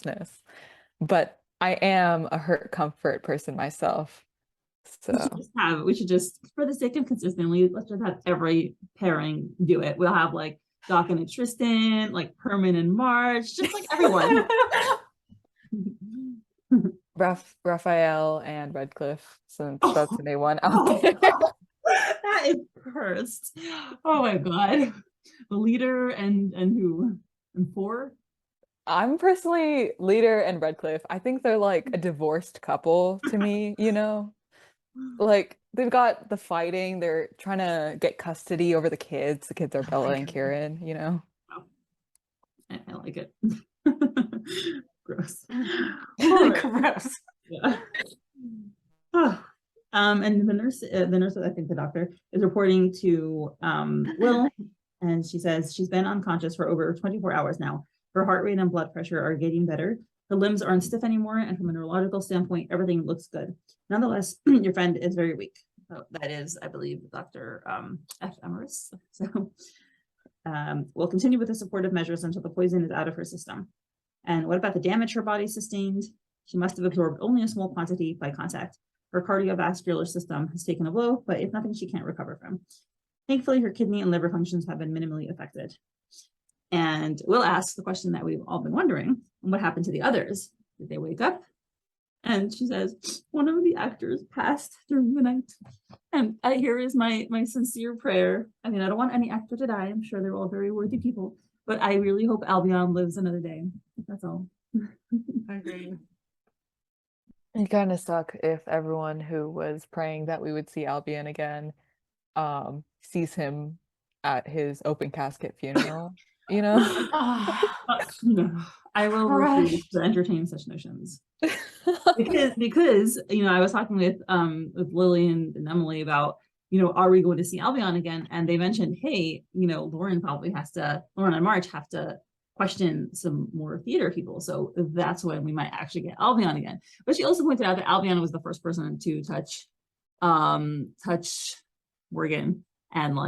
suspiciousness, but I am a 𝗪𝗀𝗪𝗏 person myself. So We should just, for the sake of consistently, let's just have every pairing do it. We'll have like Doc and Tristan, like Herman and Marge, just like everyone. Raphael and Redcliff, since Oh, that's the new one oh, out there. that is cursed. Oh my god. The leader and who? And four? I'm personally Leader and Redcliff. I think they're like a divorced couple to me, you know? Like they've got the fighting, they're trying to get custody over the kids. The kids are Oh Bella my and God. Kieran, you know. Wow. I like it. Gross. All right. Gross. Yeah. Oh. And the nurse, I think the doctor, is reporting to Will, and she says she's been unconscious for over 24 hours now. Her heart rate and blood pressure are getting better. Her limbs aren't stiff anymore, and from a neurological standpoint, everything looks good. Nonetheless, your friend is very weak. So that is, I believe, Dr. 𝗥𝗲𝗄𝗆. So we'll continue with the supportive measures until the poison is out of her system. And what about the damage her body sustained? She must have absorbed only a small quantity by contact. Her cardiovascular system has taken a blow, but it's nothing she can't recover from. Thankfully, her kidney and liver functions have been minimally affected. And Will asks the question that we've all been wondering: what happened to the others? Did they wake up? And she says, one of the actors passed during the night. And here is my sincere prayer. I mean, I don't want any actor to die. I'm sure they're all very worthy people, but I really hope Albion lives another day. That's all. Agreed. It kind of suck if everyone who was praying that we would see Albion again sees him at his open casket funeral, you know? No, I will refuse to entertain such notions. because I was talking with Lily and Emily about, are we going to see Albion again? And they mentioned, hey, Lauren and March have to question some more theater people. So that's when we might actually get Albion again. But she also pointed out that Albion was the first person to touch Morgan and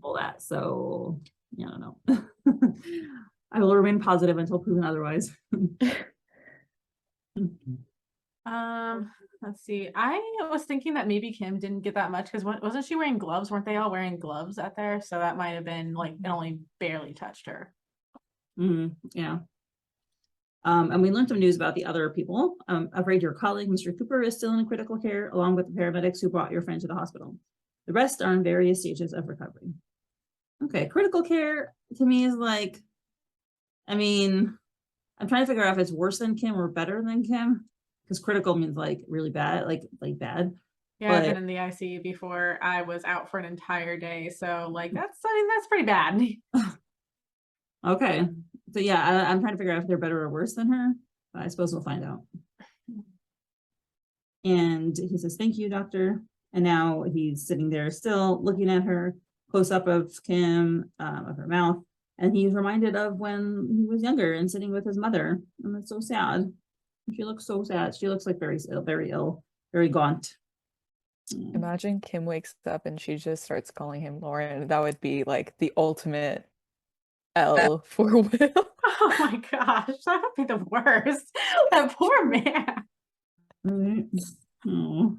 all that. So I don't know. I will remain positive until proven otherwise. Let's see. I was thinking that maybe Kim didn't get that much because wasn't she wearing gloves? Weren't they all wearing gloves out there? So that might have been it only barely touched her. Yeah. And we learned some news about the other people. Afraid your colleague, Mr. Cooper, is still in critical care, along with the paramedics who brought your friend to the hospital. The rest are in various stages of recovery. Okay, critical care to me is I'm trying to figure out if it's worse than Kim or better than Kim, because critical means really bad, like bad. Yeah, I've been in the ICU before. I was out for an entire day, so that's pretty bad. Okay, so yeah, I'm trying to figure out if they're better or worse than her. But I suppose we'll find out. And he says, "Thank you, doctor." And now he's sitting there still looking at her, close up of Kim, of her mouth. And he's reminded of when he was younger and sitting with his mother. And that's so sad. She looks so sad. She looks like very ill, very gaunt. Imagine Kim wakes up and she just starts calling him Lauren. That would be the ultimate L for Will. Oh my gosh, that would be the worst. That poor man. Right? Oh.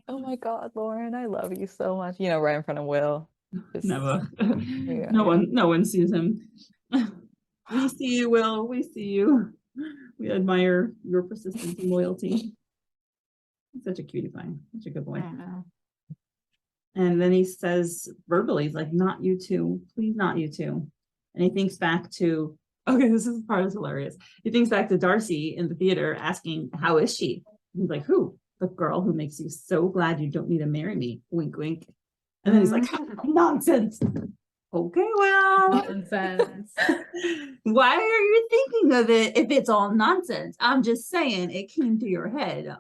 Oh my God, Lauren, I love you so much. Right in front of Will. Never. Yeah. No one sees him. We see you, Will. We see you. We admire your persistence and loyalty. Such a cutie pie. Such a good boy. And then he says verbally, he's like, "Not you two, please, not you two." And he thinks back to, okay, this is part is hilarious. He thinks back to Darcy in the theater asking, "How is she?" He's like, "Who?" "The girl who makes you so glad you don't need to marry me." Wink, wink. And then he's like, "Nonsense." Okay, well, Nonsense. why are you thinking of it if it's all nonsense? I'm just saying it came to your head.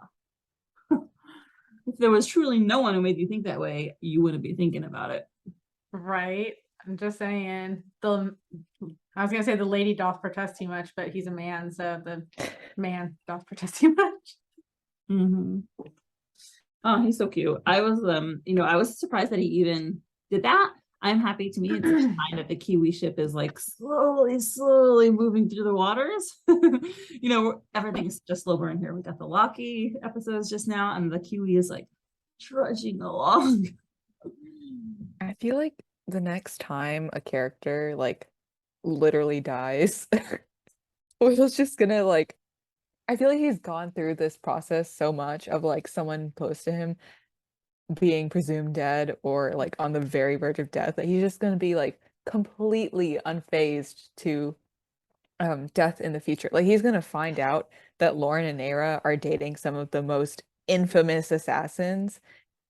If there was truly no one who made you think that way, you wouldn't be thinking about it. Right. I'm just saying. I was gonna say the lady doth protest too much, but he's a man, so the man doth protest too much. Oh, he's so cute. I was surprised that he even did that. I'm happy. To me, it's a sign that the Kiwi ship is slowly moving through the waters. Everything's just slow burn here. We got the Loki episodes just now, and the Kiwi is trudging along. I feel like the next time a character literally dies, Will's just gonna I feel like he's gone through this process so much of someone close to him being presumed dead or on the very verge of death that he's just gonna be completely unfazed to death in the future. He's gonna find out that Lauren and Nayra are dating some of the most infamous assassins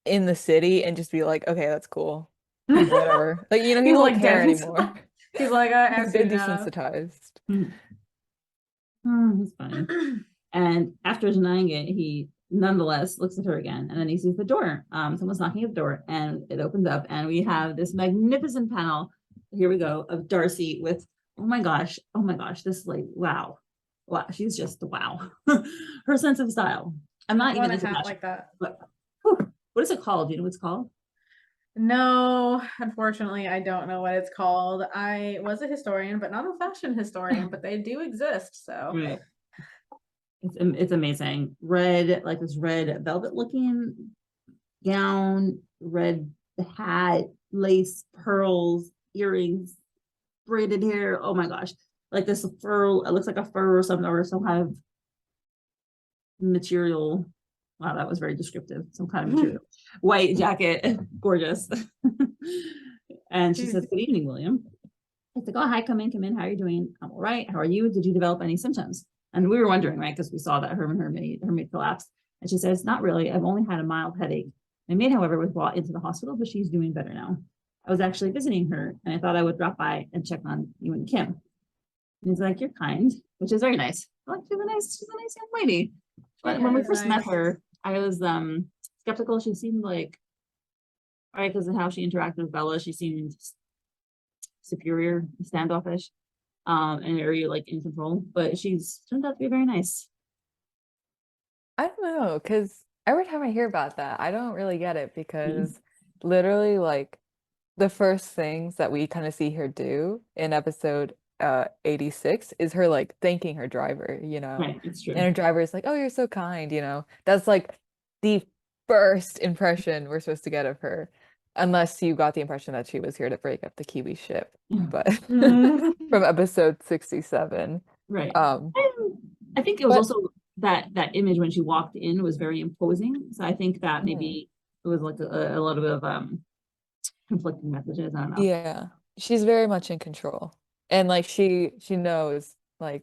in the city and just be like, okay, that's cool. Like, whatever. Like, he He's won't like care dead. anymore. He's like, He's I've been seen enough. desensitized. Oh, that's funny. And after denying it, he nonetheless looks at her again, and then he sees the door. Someone's knocking at the door, and it opens up, and we have this magnificent panel. Here we go of Darcy with, oh my gosh, this like wow, she's just wow. Her sense of style. I'm not I even want a into hat fashion, like that. but whew, what is it called? Do you know what it's called? No, unfortunately, I don't know what it's called. I was a historian, but not a fashion historian, but they do exist. So Right. It's amazing. Red, like this red velvet looking gown, red hat, lace, pearls, earrings, braided hair. Oh my gosh. Like this fur, it looks like a fur or something, or some kind of material. Wow, that was very descriptive. Some kind of material. White jacket, gorgeous. And she says, "Good evening, William." It's like, "Oh, hi, come in. How are you doing?" "I'm all right. How are you? Did you develop any symptoms?" And we were wondering, right? Because we saw that her maid collapsed. And she says, "Not really. I've only had a mild headache. My maid, however, was brought into the hospital, but she's doing better now. I was actually visiting her, and I thought I would drop by and check on you and Kim." And he's like, "You're kind," which is very nice. Like, she's a nice young lady. But when we first met her, I was skeptical. She seemed like, all right, because of how she interacted with Bella, she seemed superior, standoffish, and very like in control. But she's turned out to be very nice. I don't know, because every time I hear about that, I don't really get it because literally, like, the first things that we kind of see her do in episode 86 is her like thanking her driver, Right, it's true. and her driver is like, "Oh, you're so kind," That's like the first impression we're supposed to get of her, unless you got the impression that she was here to break up the Kiwi ship, but from episode 67. Right. Um, I think it was but also that image when she walked in was very imposing. So I think that maybe it was like a little bit of conflicting messages. I don't know. yeah, she's very much in control, and like she knows like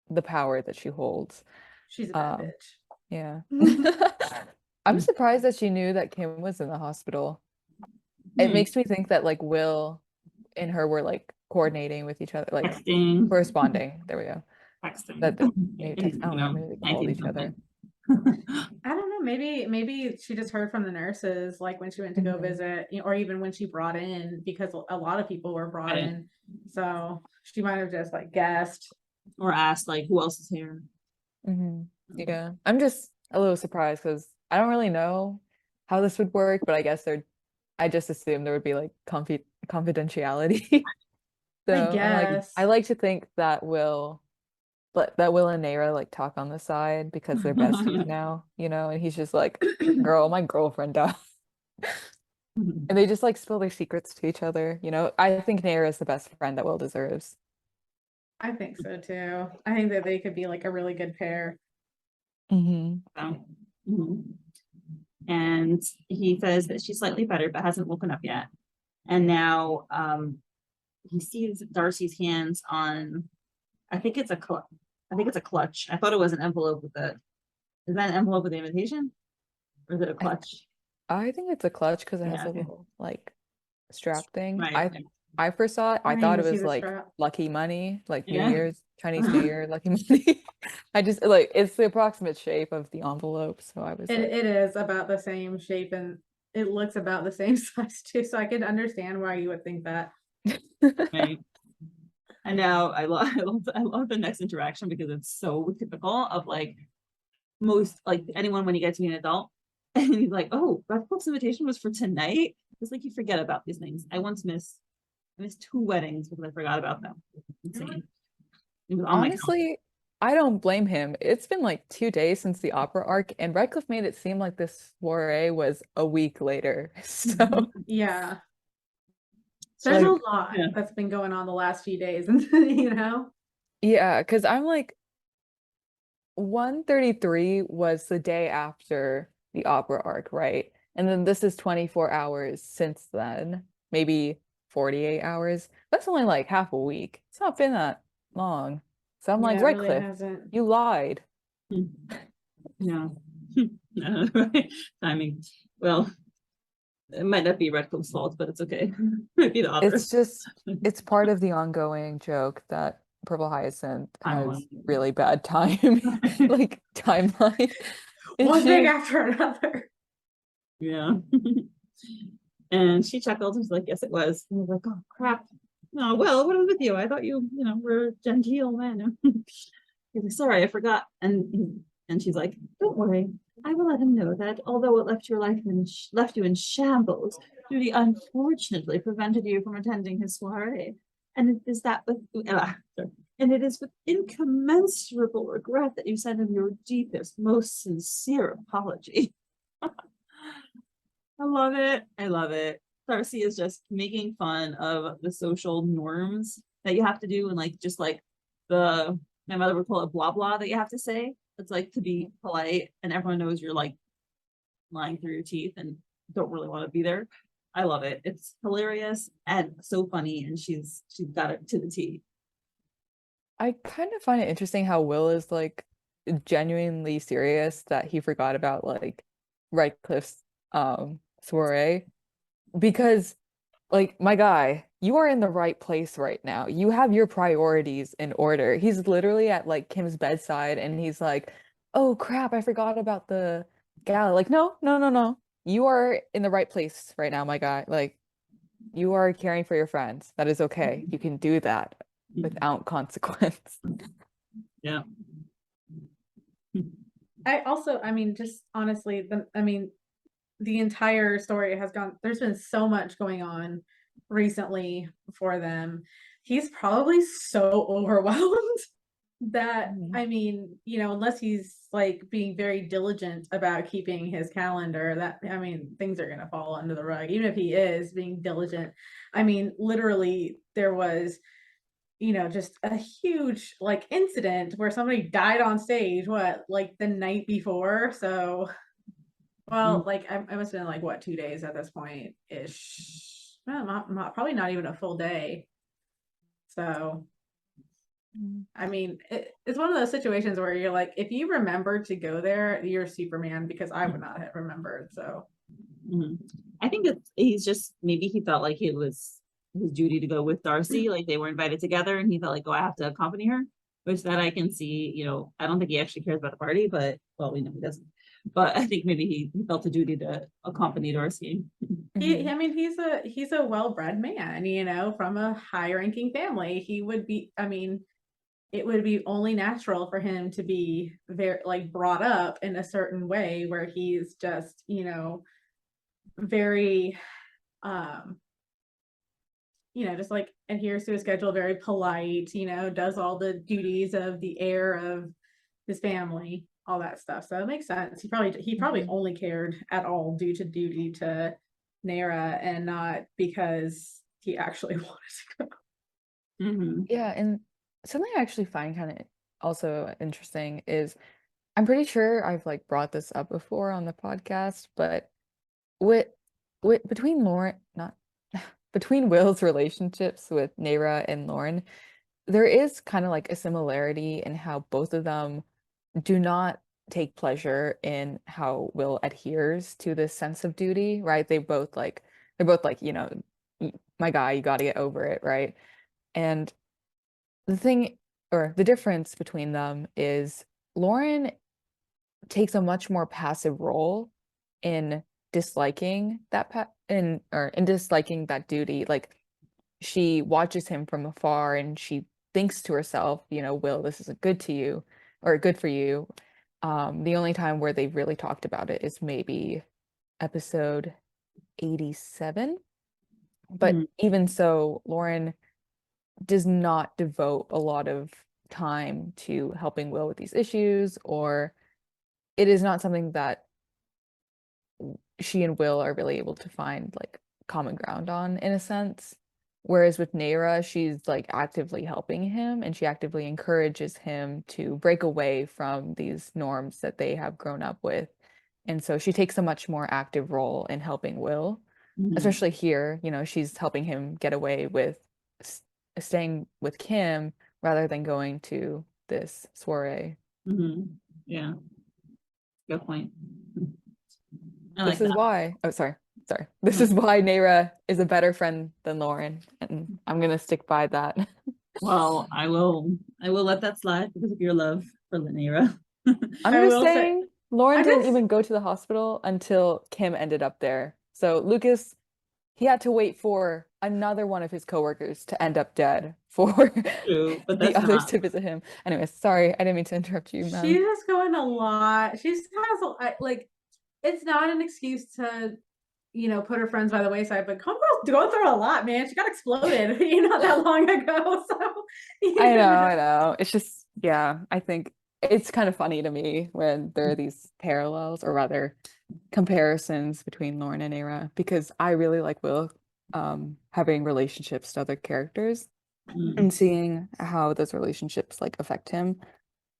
the power that she holds. she's a bad bitch. Yeah. I'm surprised that she knew that Kim was in the hospital. It makes me think that like Will and her were like coordinating with each other, like Texting. corresponding. There we go. Texting. That maybe text. I don't know. Maybe they called each other. I don't know. Maybe she just heard from the nurses, like when she went to go visit, or even when she brought in, because a lot of people were brought in. So she might have just like guessed or asked like, who else is here? Yeah, I'm just a little surprised because I don't really know how this would work, but I guess I just assumed there would be like confidentiality. So I I'm like, guess. I like to think that Will and Naira like talk on the side because they're besties now, and he's just like, "Girl, my girlfriend died." And they just like spill their secrets to each other, I think Naira is the best friend that Will deserves. I think so too. I think that they could be like a really good pair. And he says that she's slightly better but hasn't woken up yet. And now he sees Darcy's hands on, I think it's a clutch. I thought it was an envelope with is that an envelope with the invitation? Or is it a clutch? I think it's a clutch because it has a little like strap thing. Right. I first saw it, I thought it was like lucky money, like Chinese New Year lucky money. I just like, it's the approximate shape of the envelope, so I was it is about the same shape and it looks about the same size too, so I can understand why you would think that. Right. And now I love the next interaction because it's so typical of like most, like anyone when you get to be an adult and he's like, "Oh, Redcliff's invitation was for tonight." It's like you forget about these things. I missed 2 weddings because I forgot about them. Insane. Honestly, I don't blame him. It's been like 2 days since the opera arc, and Redcliff made it seem like this soiree was a week later. So yeah. There's a lot that's been going on the last few days, Yeah, because I'm like, 133 was the day after the opera arc, right? And then this is 24 hours since then, maybe 48 hours. That's only like half a week. It's not been that long. So I'm like, Redcliff, you lied. Yeah. Right? Timing. Well, it might not be Redcliff's fault, but it's okay. Might be the author. It's just, it's part of the ongoing joke that Purple Hyacinth has Timeline. really bad time, like timeline One thing issues. after another. Yeah. And she chuckled and was like, yes, it was. And I was like, oh crap. Oh, well, what is with you? I thought you were a genteel man. He's like, sorry, I forgot. And she's like, don't worry. I will let him know that although it left left you in shambles, duty unfortunately prevented you from attending his soiree. And it is and it is with incommensurable regret that you send him your deepest, most sincere apology. I love it. I love it. Darcy is just making fun of the social norms that you have to do, and like just like my mother would call it blah blah that you have to say. It's like to be polite, and everyone knows you're like lying through your teeth and don't really want to be there. I love it. It's hilarious and so funny, and she's got it to the T. I kind of find it interesting how Will is like genuinely serious that he forgot about like Redcliff's soiree, because like, my guy, you are in the right place right now. You have your priorities in order. He's literally at like Kim's bedside and he's like, oh crap, I forgot about the gala. Like, no, no, no, no. You are in the right place right now, my guy. Like, you are caring for your friends. That is okay. You can do that without consequence. Yeah. I mean, just honestly, the entire story has gone, there's been so much going on recently for them. He's probably so overwhelmed that, I mean, unless he's like being very diligent about keeping his calendar, that, I mean, things are going to fall under the rug, even if he is being diligent. I mean, literally, there was just a huge like incident where somebody died on stage, like the night before. So, well, like I must have been like, what, 2 days at this point ish. Well, probably not even a full day. So, I mean, it's one of those situations where you're like, if you remember to go there, you're Superman, because I would not have remembered. So, I think he's just, maybe he felt like it was his duty to go with Darcy, like they were invited together and he felt like, oh, I have to accompany her, which that I can see. I don't think he actually cares about the party, but well, we know he doesn't. But I think maybe he felt a duty to accompany Darcy. I mean, he's a well-bred man, from a high-ranking family. He would be, I mean, it would be only natural for him to be very like brought up in a certain way where he's just, very just like adheres to his schedule, very polite, does all the duties of the heir of his family, all that stuff. So it makes sense. He probably only cared at all due to duty to 𝗫𝗏 and not because he actually wanted to go. Yeah, and something I actually find kind of also interesting is, I'm pretty sure I've like brought this up before on the podcast, but with between Lauren, not between Will's relationships with 𝗫𝗏 and Lauren, there is kind of like a similarity in how both of them do not take pleasure in how Will adheres to this sense of duty, right? They're both like, my guy, you got to get over it, right? And the thing, or the difference between them is Lauren takes a much more passive role in disliking that in disliking that duty. Like, she watches him from afar and she thinks to herself, Will, this isn't good to you or good for you. The only time where they've really talked about it is maybe episode 87. But even so, Lauren does not devote a lot of time to helping Will with these issues, or it is not something that she and Will are really able to find like common ground on, in a sense. Whereas with 𝗫𝗏, she's like actively helping him and she actively encourages him to break away from these norms that they have grown up with. And so she takes a much more active role in helping Will, especially here. She's helping him get away with staying with Kim rather than going to this soiree. Yeah, good point. I This like is that. why. Oh, sorry. This is why 𝗫𝗏 is a better friend than Lauren, and I'm gonna stick by that. Well, I will let that slide because of your love for 𝗫𝗏. I'm I just will say, saying, Lauren I didn't just even go to the hospital until Kim ended up there. So Lucas, he had to wait for another one of his coworkers to end up dead for True, but the that's others not. to visit him. Anyways, sorry, I didn't mean to interrupt you, she's ma'am. just going a lot. She's has like it's not an excuse to put her friends by the wayside, but Homegirl's going through a lot, man. She got exploded, not that long ago. So I know. It's just, yeah, I think it's kind of funny to me when there are these parallels, or rather comparisons between Lauren and 𝗫𝗏, because I really like Will having relationships to other characters and seeing how those relationships like affect him.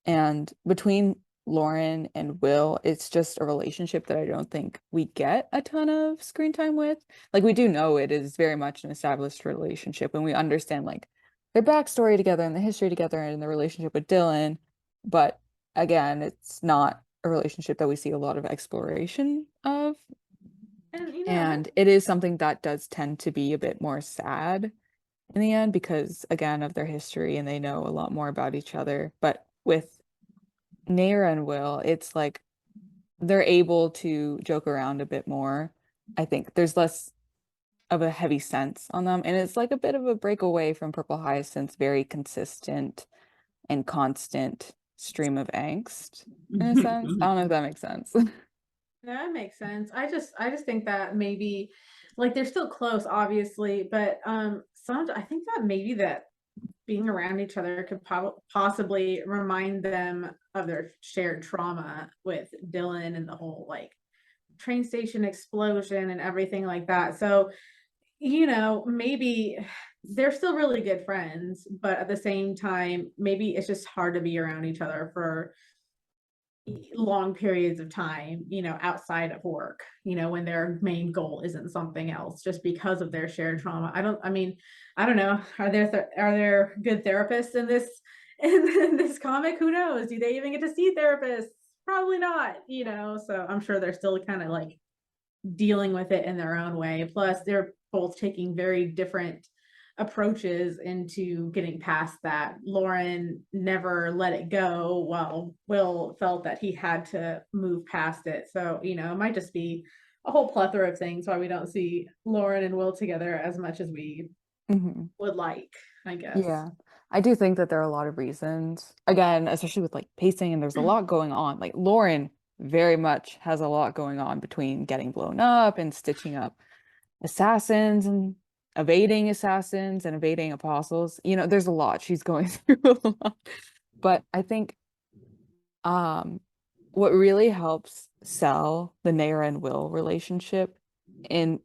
And between Lauren and Will, it's just a relationship that I don't think we get a ton of screen time with. Like, we do know it is very much an established relationship, and we understand like their backstory together and the history together and the relationship with Dylan. But again, it's not a relationship that we see a lot of exploration of. and And it is something that does tend to be a bit more sad in the end because, again, of their history, and they know a lot more about each other. But with 𝗫𝗏 and Will, it's like they're able to joke around a bit more. I think there's less of a heavy sense on them, and it's like a bit of a breakaway from Purple Hyacinth's very consistent and constant stream of angst, in a sense. I don't know if that makes sense. that makes sense. I just think that maybe like they're still close, obviously, but I think that maybe that being around each other could possibly remind them of their shared trauma with Dylan and the whole like train station explosion and everything like that. So, maybe they're still really good friends, but at the same time, maybe it's just hard to be around each other for long periods of time, outside of work, when their main goal isn't something else just because of their shared trauma. I don't know. Are there good therapists in this in this comic? Who knows? Do they even get to see therapists? Probably not, so I'm sure they're still kind of like dealing with it in their own way. Plus, they're both taking very different approaches into getting past that. Lauren never let it go, while Will felt that he had to move past it. So, it might just be a whole plethora of things why we don't see Lauren and Will together as much as we Mhm. would like, I guess. Yeah, I do think that there are a lot of reasons. Again, especially with like pacing, and there's a lot going on. Like Lauren very much has a lot going on between getting blown up and stitching up assassins and evading assassins and evading apostles. There's a lot. She's going through a lot. But I think what really helps sell the 𝗫𝗏 and Will relationship in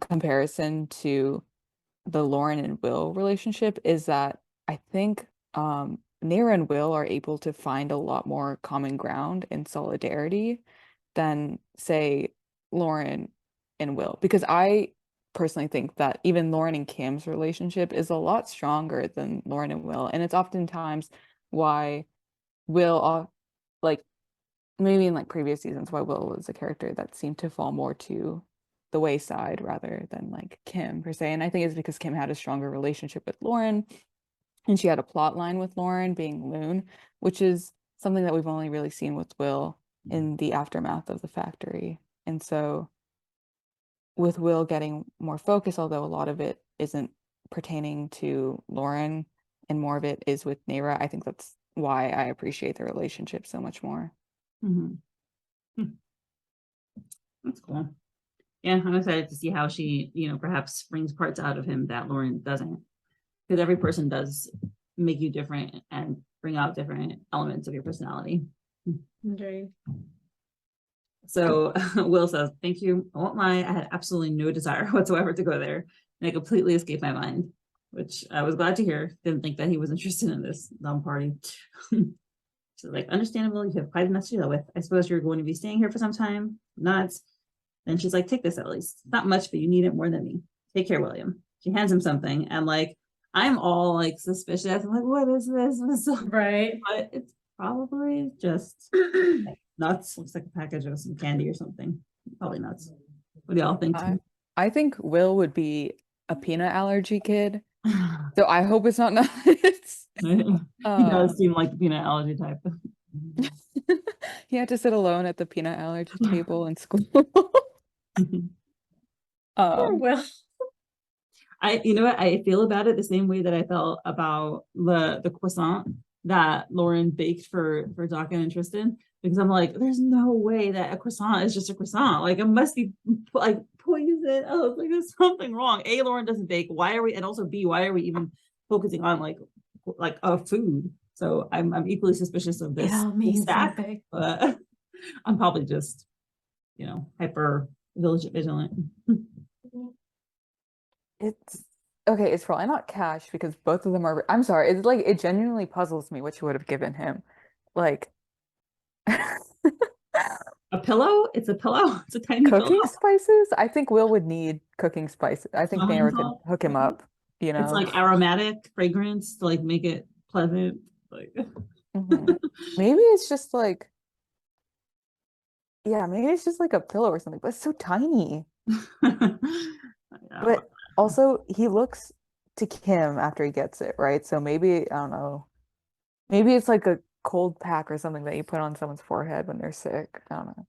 comparison to the Lauren and Will relationship is that I think 𝗫𝗏 and Will are able to find a lot more common ground and solidarity than, say, Lauren and Will. Because I personally think that even Lauren and Kim's relationship is a lot stronger than Lauren and Will. And it's oftentimes why Will, like, maybe in like previous seasons, why Will was a character that seemed to fall more to the wayside rather than like Kim per se. And I think it's because Kim had a stronger relationship with Lauren, and she had a plot line with Lauren being Loon, which is something that we've only really seen with Will in the aftermath of the factory. And so with Will getting more focus, although a lot of it isn't pertaining to Lauren and more of it is with 𝗫𝗏, I think that's why I appreciate the relationship so much more. That's cool. Yeah, I'm excited to see how she, perhaps brings parts out of him that Lauren doesn't. Because every person does make you different and bring out different elements of your personality. Okay. So Will says, thank you. I won't lie, I had absolutely no desire whatsoever to go there. And it completely escaped my mind, which I was glad to hear. Didn't think that he was interested in this dumb party. So like, understandable, you have quite enough to deal with. I suppose you're going to be staying here for some time. Nods. Then she's like, take this at least. Not much, but you need it more than me. Take care, William. She hands him something, and like, I'm all like suspicious. I'm like, what is this? Right. But it's probably just like nuts. Looks like a package of some candy or something. Probably nuts. What do y'all think? I think Will would be a peanut allergy kid. So I hope it's not nuts. He does seem like the peanut allergy type. He had to sit alone at the peanut allergy table in school. Poor Will. You know what, I feel about it the same way that I felt about the croissant that Lauren baked for Doc and Tristan, because I'm like, there's no way that a croissant is just a croissant. Like, it must be like poison. Oh, it's like there's something wrong. A, Lauren doesn't bake. Why are we? And also B, why are we even focusing on like a food? So I'm equally suspicious of this stack, but I'm probably just, you know, hyper vigilant. It's okay, it's probably not cash because both of them are, I'm sorry, it's like it genuinely puzzles me what you would have given him. Like A pillow? It's a pillow. It's a tiny cooking pillow. spices? I think Will would need cooking spices. I think Smelling Nair could salt? hook him up, you It's know. like aromatic fragrance to like make it pleasant. Like Mhm. Maybe it's just like, yeah, maybe it's just like a pillow or something, but it's so tiny. But also he looks to Kim after he gets it, right? So maybe, I don't know, maybe it's like a cold pack or something that you put on someone's forehead when they're sick. I don't know.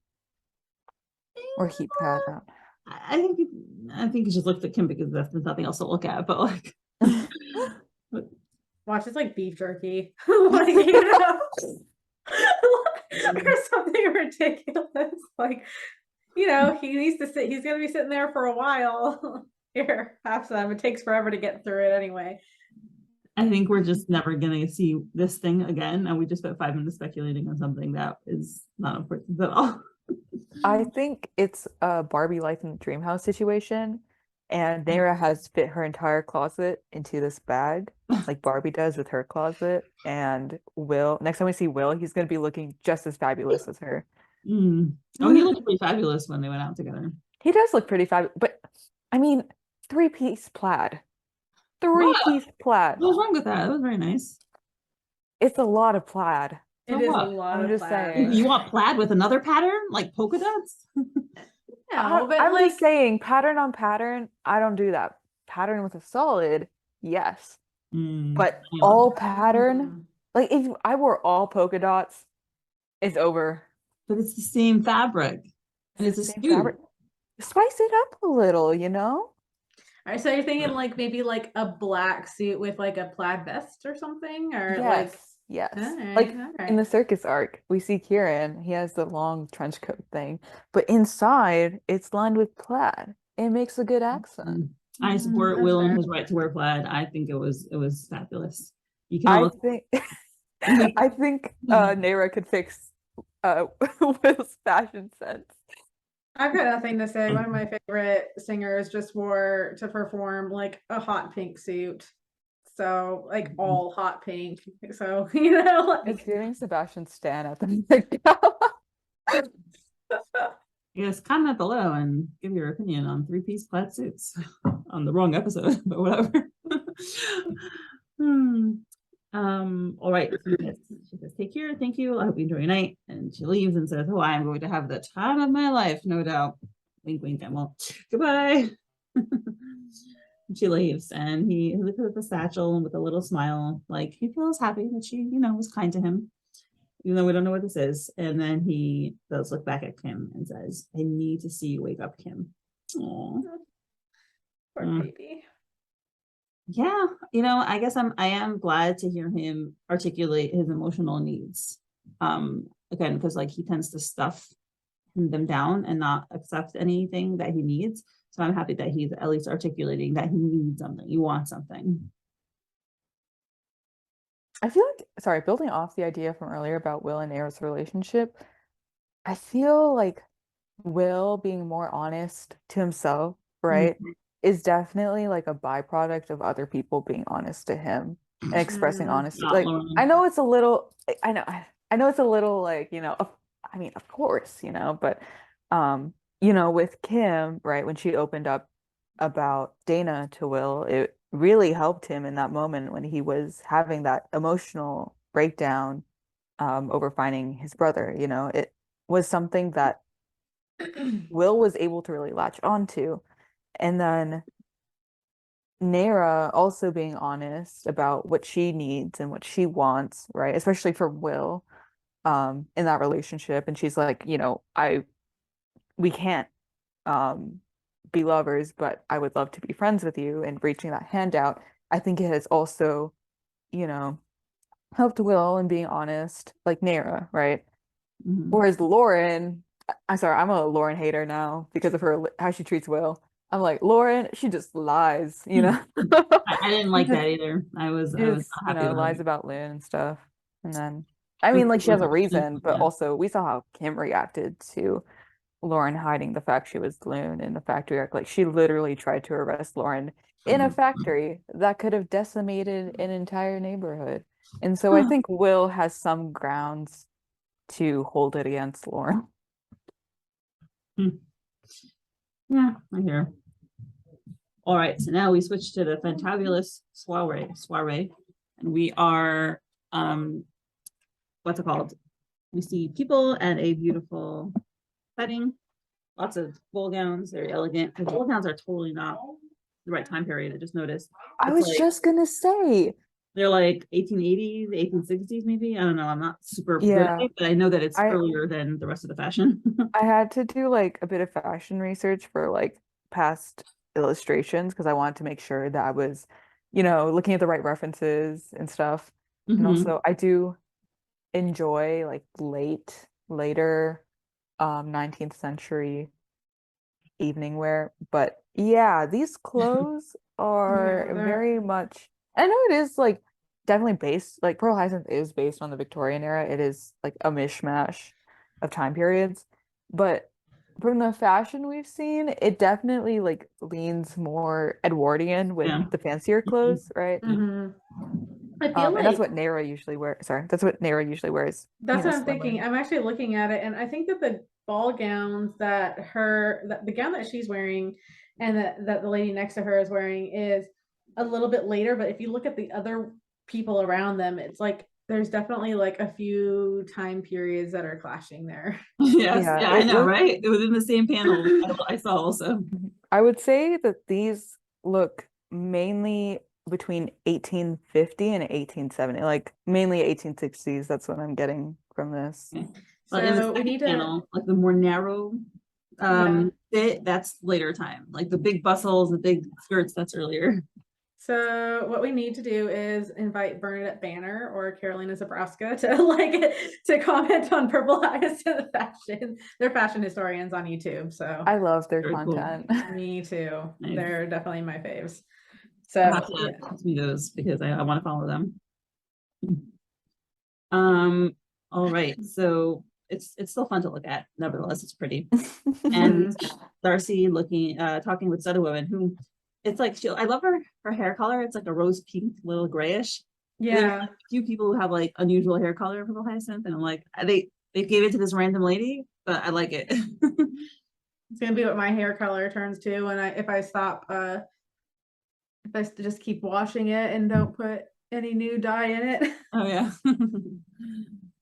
Or heat pad. I don't know. I think you should look at Kim because there's nothing else to look at. But like, but Watch, it's like beef jerky. Like, you know, or something ridiculous. Like, you know, he needs to sit, he's gonna be sitting there for a while. Here, have some. It takes forever to get through it anyway. I think we're just never gonna see this thing again, and we just spent 5 minutes speculating on something that is not important at all. I think it's a Barbie life in the dream house situation, and Naira has fit her entire closet into this bag, like Barbie does with her closet. And Will, next time we see Will, he's gonna be looking just as fabulous as her. Oh, he looked pretty fabulous when they went out together. He does look pretty fabulous, but I mean, three-piece plaid. Three-piece plaid. What was wrong with that? That was very nice. It's a lot of plaid. It is a lot I'm of just plaid. saying. You want plaid with another pattern, like polka dots? No, but I'm like, just saying, pattern on pattern, I don't do that. Pattern with a solid, yes. But Yeah. all pattern, like if I wore all polka dots, it's over. But it's the same fabric. And it's a Same suit. fabric. Spice it up a little, you know? all right, so you're thinking like maybe like a black suit with like a plaid vest or something, or like, Yes. all right, Like all in right. the circus arc, we see Kieran, he has the long trench coat thing, but inside it's lined with plaid. It makes a good accent. I support That's Will and fair. his right to wear plaid. I think it was fabulous. You can I almost think I think Naira could fix Will's fashion sense. I've got nothing to say. One of my favorite singers just wore to perform like a hot pink suit. So like all hot pink. So, you know, like, It's giving Sebastian Stan at the Met Gala. yes, comment below and give your opinion on three-piece plaid suits on the wrong episode, but whatever. All right. She says, take care, thank you. I hope you enjoy your night. And she leaves and says, oh, I'm going to have the time of my life, no doubt. Wink, wink, I won't. Goodbye. She leaves and he looks at the satchel with a little smile, like he feels happy that she, you know, was kind to him, even though we don't know what this is. And then he does look back at Kim and says, I need to see you wake up, Kim. Aww. poor baby. Yeah, you know, I guess I am glad to hear him articulate his emotional needs. Again, because like he tends to stuff them down and not accept anything that he needs. So I'm happy that he's at least articulating that he needs something, he wants something. I feel like, sorry, building off the idea from earlier about Will and Naira's relationship, I feel like Will being more honest to himself, right, is definitely like a byproduct of other people being honest to him and expressing honesty. Like, I know it's a little, I know it's a little like, you know, I mean, of course, you know, but you know, with Kim, right, when she opened up about Dana to Will, it really helped him in that moment when he was having that emotional breakdown over finding his brother. You know, it was something that Will was able to really latch onto. And then Nara also being honest about what she needs and what she wants, right? Especially for Will, in that relationship. And she's like, we can't be lovers, but I would love to be friends with you, and reaching that hand out. I think it has also, you know, helped Will and being honest, like Nara, right? Mhm. Whereas Lauren, I'm sorry, I'm a Lauren hater now because of her how she treats Will. I'm like, Lauren, she just lies, you know? I didn't She like just, that either. I was she just, not happy about lies it. about Lynn and stuff. And then, I With mean, like she has a the- reason, but yeah. also we saw how Kim reacted to Lauren hiding the fact she was Loon in the factory. Like she literally tried to arrest Lauren in a factory that could have decimated an entire neighborhood. And so I think Will has some grounds to hold it against Lauren. Yeah, I hear. All right, so now we switch to the fantabulous soiree, and we are what's it called? We see people at a beautiful setting, lots of ball gowns, very elegant. The ball gowns are totally not the right time period. I just noticed. I It's was like just gonna say, they're like 1880s, 1860s, maybe. I don't know. I'm not super good at yeah, it, but I know that it's I earlier than the rest of the fashion. I had to do like a bit of fashion research for like past illustrations because I wanted to make sure that I was, looking at the right references and stuff. And Hmm. also I do enjoy like later 19th century evening wear. But yeah, these clothes Yeah, are they're very much, I know it is like definitely based, like Pearl Hyacinth is based on the Victorian era. It is like a mishmash of time periods. But from the fashion we've seen, it definitely like leans more Edwardian with Yeah. the fancier Mhm. clothes, right? Yeah. I feel And that's like what Nara usually wears. Sorry, that's what Nara usually wears, that's what I'm slimmer. thinking. I'm actually looking at it, and I think that the ball gowns that the gown that she's wearing and that the lady next to her is wearing is a little bit later. But if you look at the other people around them, it's like there's definitely like a few time periods that are clashing there. Yes, Yeah, yeah, I it know, look right? It was in the same panel I saw also. I would say that these look mainly between 1850 and 1870, like mainly 1860s. That's what I'm getting from this. Okay. But in the So we second need to, panel, like the more narrow yeah. fit, that's later time. Like the big bustles, the big skirts, that's earlier. So what we need to do is invite Bernadette Banner or Carolina Zabrowska to comment on Purple Hyacinth fashion. They're fashion historians on YouTube. So I love their Very cool. content. me too. Nice. They're definitely my faves. I'll have So to yeah. text me those because I want to follow them. All right. So it's still fun to look at. Nevertheless, it's pretty. And Darcy talking with other women who it's like I love her hair color. It's like a rose pink, little grayish. There's Yeah. like a few people who have like unusual hair color in Purple Hyacinth, and I'm like, they gave it to this random lady, but I like it. It's gonna be what my hair color turns to when if I stop if I just keep washing it and don't put any new dye in it. Oh yeah.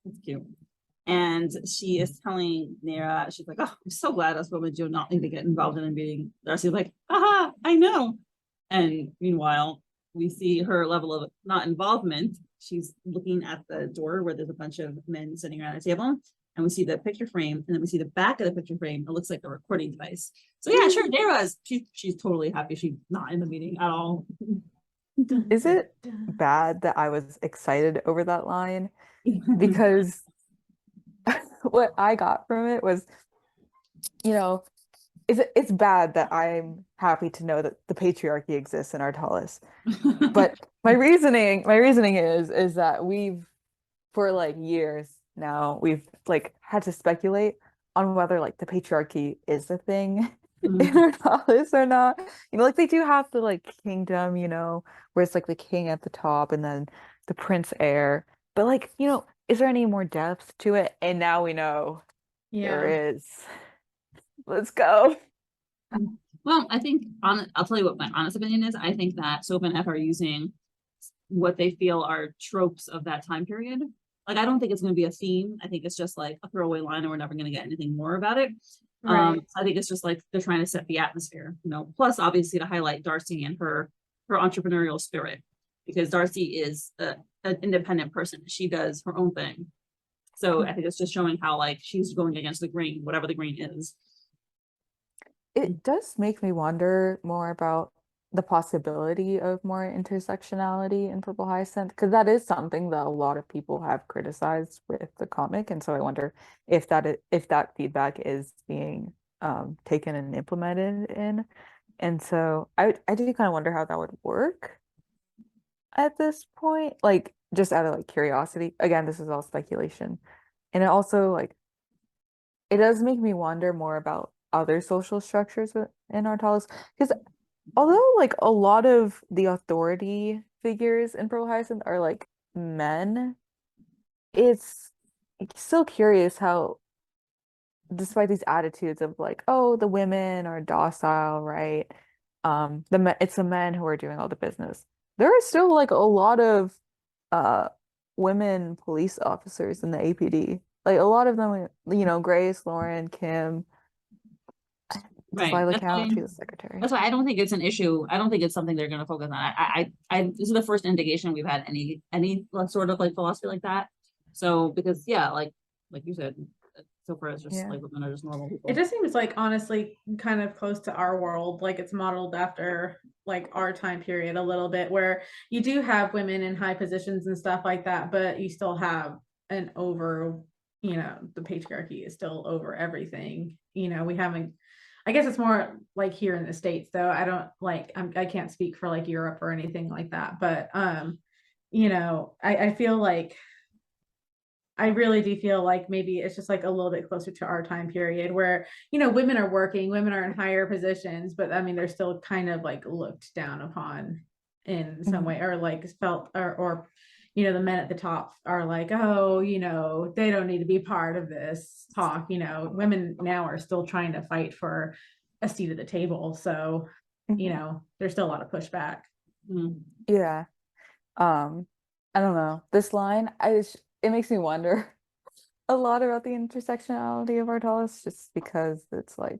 That's cute. And she is telling Nara, she's like, oh, I'm so glad us women do not need to get involved in a meeting. Darcy's like, aha, I know. And meanwhile, we see her level of not involvement. She's looking at the door where there's a bunch of men sitting around a table. And we see the picture frame, and then we see the back of the picture frame. It looks like a recording device. So yeah, sure, Nara is she's totally happy she's not in the meeting at all. Is it bad that I was excited over that line? Because what I got from it was, it's bad that I'm happy to know that the patriarchy exists in Ardhalis. But my reasoning is that for like years now, we've like had to speculate on whether like the patriarchy is a thing in Ardhalis or not. Like they do have the like kingdom, where it's like the king at the top and then the prince heir. But like, is there any more depth to it? And now we know Yeah. there is. Let's go. Well, I think I'll tell you what my honest opinion is. I think that Soap and F are using what they feel are tropes of that time period. Like I don't think it's going to be a theme. I think it's just like a throwaway line, and we're never going to get anything more about it. Right. So I think it's just like they're trying to set the atmosphere, plus obviously to highlight Darcy and her entrepreneurial spirit, because Darcy is an independent person. She does her own thing. So I think it's just showing how like she's going against the grain, whatever the grain is. It does make me wonder more about the possibility of more intersectionality in Purple Hyacinth, because that is something that a lot of people have criticized with the comic, and so I wonder if that feedback is being taken and implemented in, and so I do kind of wonder how that would work at this point, like just out of like curiosity. Again, this is all speculation, and it also like it does make me wonder more about other social structures in Artalis, because although like a lot of the authority figures in Pearl Hyacinth are like men, it's still curious how, despite these attitudes of like, oh, the women are docile, right? It's the men who are doing all the business. There are still like a lot of uh women police officers in the APD. Like a lot of them, Grace, Lauren, Kim, Right. Lila Count, she's the secretary. That's why I don't think it's an issue. I don't think it's something they're going to focus on. This is the first indication we've had any like, sort of like philosophy like that. So because like you said, so far it's just Yeah. like women are just normal people. It just seems like honestly kind of close to our world, like it's modeled after like our time period a little bit, where you do have women in high positions and stuff like that, but you still have an over, the patriarchy is still over everything. We haven't, I guess it's more like here in the States though. I don't like, I can't speak for like Europe or anything like that, but I feel like I really do feel like maybe it's just like a little bit closer to our time period where, women are working, women are in higher positions, but I mean, they're still kind of like looked down upon in some way, or like felt, or the men at the top are like, oh, they don't need to be part of this talk. Women now are still trying to fight for a seat at the table. So, there's still a lot of pushback. Yeah. I don't know. This line, it makes me wonder a lot about the intersectionality of Artalis, just because it's like,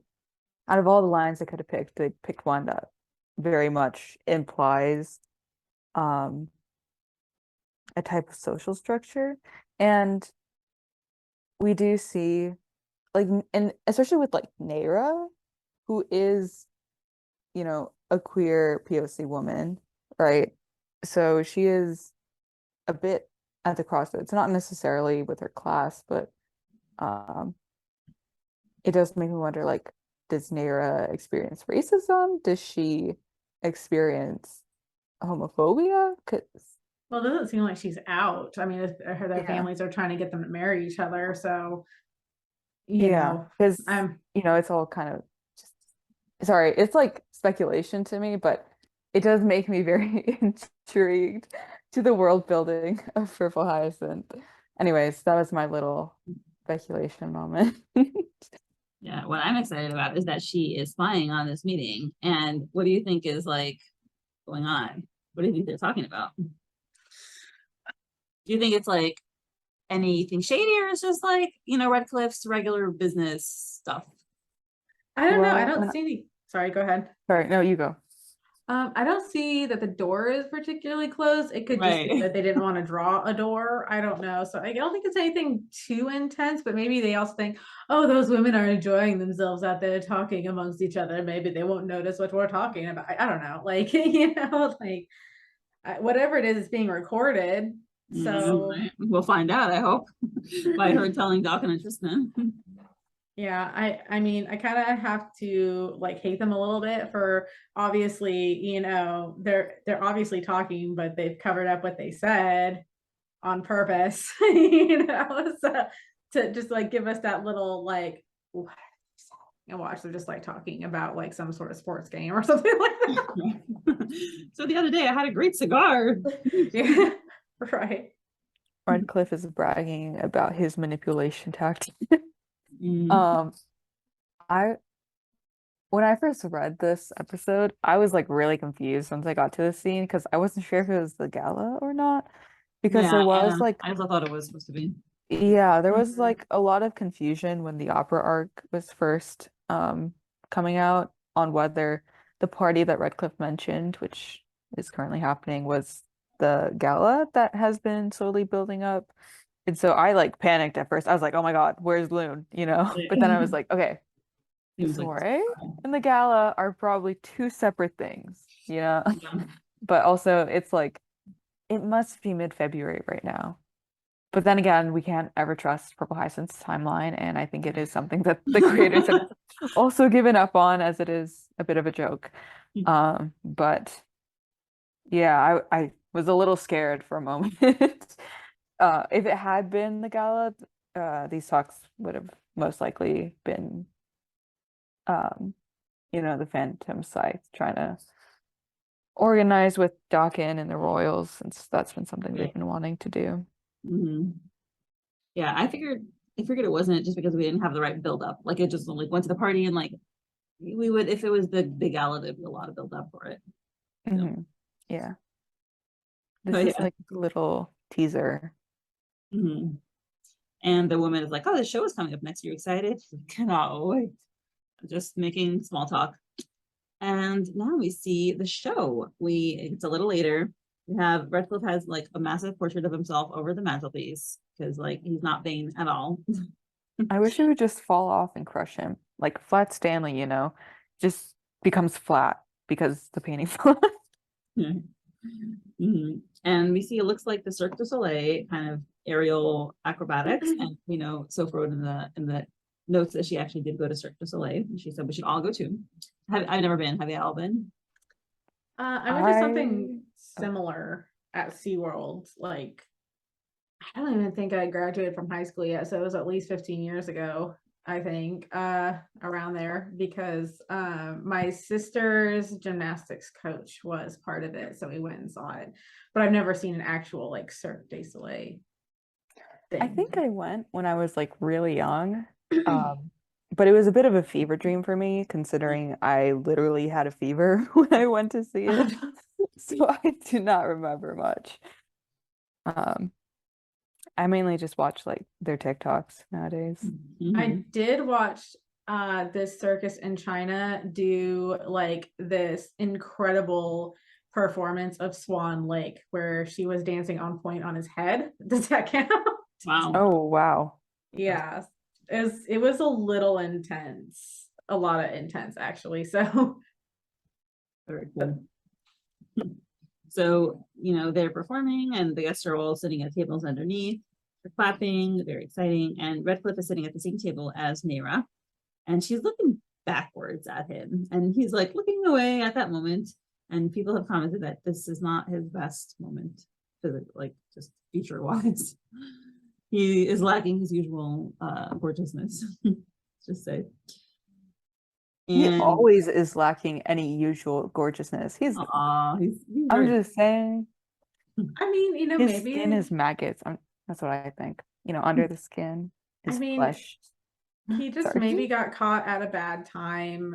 out of all the lines they could have picked, they picked one that very much implies a type of social structure. And we do see, like, and especially with like Naira, who is, a queer POC woman, right? So she is a bit at the crossroads, not necessarily with her class, but it does make me wonder, like, does Naira experience racism? Does she experience homophobia? Well, it doesn't seem like she's out. I mean, their families are trying to get them to marry each other, so because I'm it's all kind of just, sorry, it's like speculation to me, but it does make me very intrigued to the world building of Purple Hyacinth. Anyways, that was my little speculation moment. Yeah, what I'm excited about is that she is spying on this meeting. And what do you think is like going on? What do you think they're talking about? Do you think it's like anything shady, or it's just like, Redcliff's regular business stuff? I don't know. I Well, don't see any. Sorry, go ahead. sorry, no, you go. I don't see that the door is particularly closed. It could just be that they didn't want to draw a door. I don't know. So I don't think it's anything too intense, but maybe they also think, oh, those women are enjoying themselves out there talking amongst each other. Maybe they won't notice what we're talking about. I don't know. Like, like whatever it is, it's being recorded. So we'll find out, I hope, by her telling Doc and Tristan. Yeah, I mean, I kind of have to like hate them a little bit for obviously, they're obviously talking, but they've covered up what they said on purpose, so to just like give us that little like and watch they're just like talking about like some sort of sports game or something like that. So the other day I had a great cigar. Yeah, right. Redcliff is bragging about his manipulation tactic. When I first read this episode, I was like really confused once I got to the scene, because I wasn't sure if it was the gala or not, because there was like I also thought it was supposed to be. Yeah, there was Mhm. like a lot of confusion when the opera arc was first coming out on whether the party that Redcliffe mentioned, which is currently happening, was the gala that has been slowly building up. And so I like panicked at first. I was like, "Oh my God, where's Loon?" You know? But then I was like, "Okay, the Seems like soiree and the gala are probably two separate things, you know?" yeah. But also it's like it must be mid-February right now. But then again, we can't ever trust Purple Hyacinth's timeline, and I think it is something that the creators have also given up on, as it is a bit of a joke. But yeah, I was a little scared for a moment. If it had been the gala, these talks would have most likely been, um, the Phantom Scythe trying to organize with Dakin and the Royals, since that's been something they've been wanting to do. Mhm. Yeah, I figured it wasn't just because we didn't have the right build up. Like it just like went to the party and like we would if it was the big gala, there'd be a lot of build up for it. So, Mhm. Yeah. This but is yeah. like a little teaser. Mhm. And the woman is like, "Oh, the show is coming up next. You excited?" Cannot wait. Just making small talk. And now we see the show. It's a little later. We have Redcliffe has like a massive portrait of himself over the mantelpiece because like he's not vain at all. I wish it would just fall off and crush him. Like Flat Stanley, just becomes flat because the painting fell. And we see it looks like the Cirque du Soleil kind of aerial acrobatics. And we know Soph wrote in the notes that she actually did go to Cirque du Soleil. And she said we should all go too. I've never been. Have you all been? I went to something similar at SeaWorld. Like, I don't even think I graduated from high school yet, so it was at least 15 years ago, I think, around there, because my sister's gymnastics coach was part of it, so we went and saw it. But I've never seen an actual like Cirque du Soleil I thing. think I went when I was like really young. But it was a bit of a fever dream for me, considering I literally had a fever when I went to see it. So I do not remember much. Um, I mainly just watch like their TikToks nowadays. I did watch this circus in China do like this incredible performance of Swan Lake where she was dancing on point on his head. Does that count? Wow. Oh, wow. Yeah. It was a little intense. A lot of intense actually. So Very cool. So, they're performing and the guests are all sitting at tables underneath. They're clapping, very exciting. And Redcliffe is sitting at the same table as Mayra. And she's looking backwards at him. And he's like looking away at that moment. And people have commented that this is not his best moment, like just feature wise. He is lacking his usual gorgeousness. Just say. He And always is lacking any usual gorgeousness. he's I'm very just saying, I mean, his skin maybe is maggots. That's what I think. Under the skin I is mean flesh. he just Sorry. maybe got caught at a bad time,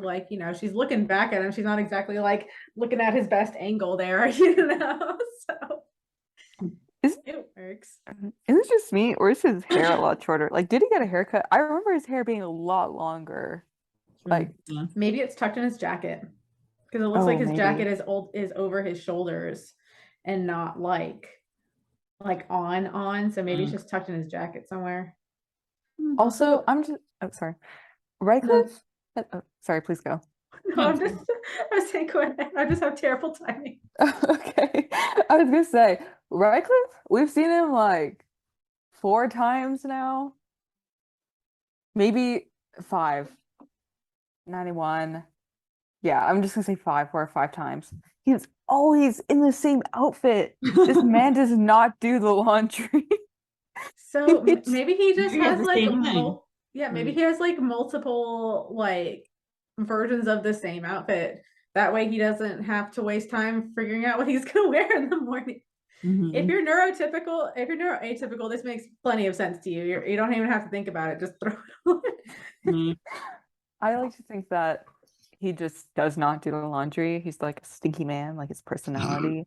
like, she's looking back at him. She's not exactly like looking at his best angle there, so Is it works. is it just me, or is his hair a lot shorter? Like, did he get a haircut? I remember his hair being a lot longer. Like, yeah. Maybe it's tucked in his jacket because it looks like oh, his jacket maybe. is over his shoulders and not like on. So maybe it's just tucked in his jacket somewhere. Also, Also, sorry. no, Redcliffe? Oh, sorry, please go. no, I was saying, go ahead. I just have terrible timing. Okay. I was gonna say, Redcliffe, we've seen him like 4 times now. Maybe five. 91. Yeah, I'm just gonna say 4 or 5 times. He's always in the same outfit. This man does not do the laundry. So It's- maybe he just Maybe he has has the like same thing. maybe he has like multiple like versions of the same outfit. That way he doesn't have to waste time figuring out what he's gonna wear in the morning. If you're neuroatypical, this makes plenty of sense to you. You don't even have to think about it. Just throw it on. I like to think that he just does not do the laundry. He's like a stinky man, like his personality.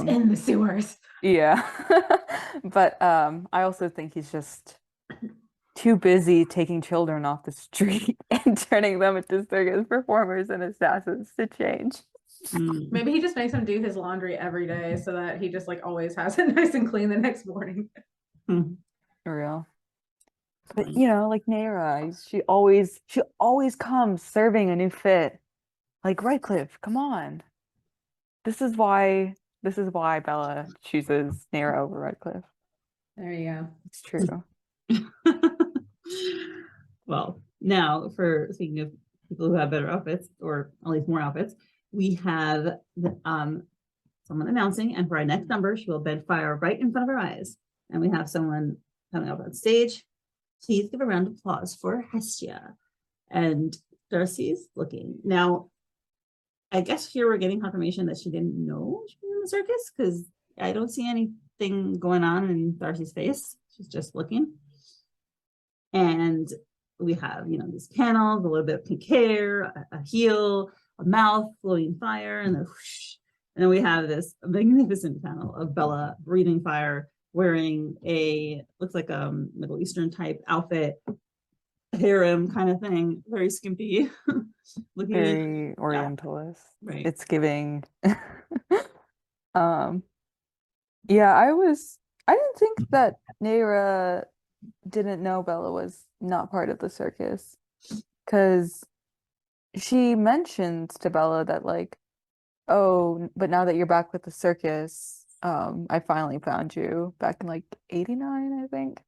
He's in the sewers. Yeah. But I also think he's just too busy taking children off the street and turning them into circus performers and assassins to change. Maybe he just makes him do his laundry every day so that he just like always has it nice and clean the next morning. Mm. Real. But you know, like 𝗓𝗏, she always comes serving a new fit. Like Redcliff, come on. This is why Bella chooses 𝗓𝗏 over Redcliff. There you go. It's true. Well, now for speaking of people who have better outfits, or at least more outfits, we have someone announcing, and for our next number, she will bed fire right in front of our eyes. And we have someone coming up on stage. Please give a round of applause for Hestia. And Darcy's looking. Now, I guess here we're getting confirmation that she didn't know she was in the circus, because I don't see anything going on in Darcy's face. She's just looking. And we have, you know, these panels, a little bit of pink hair, a heel, a mouth, floating fire, and then whoosh. And then we have this magnificent panel of Bella breathing fire, wearing looks like a Middle Eastern type outfit, harem kind of thing, very skimpy. Looking Very orientalist. right. It's giving. Yeah, I didn't think that 𝗓𝗏 didn't know Bella was not part of the circus, because she mentions to Bella that like, oh, but now that you're back with the circus, I finally found you back in like 89, I think.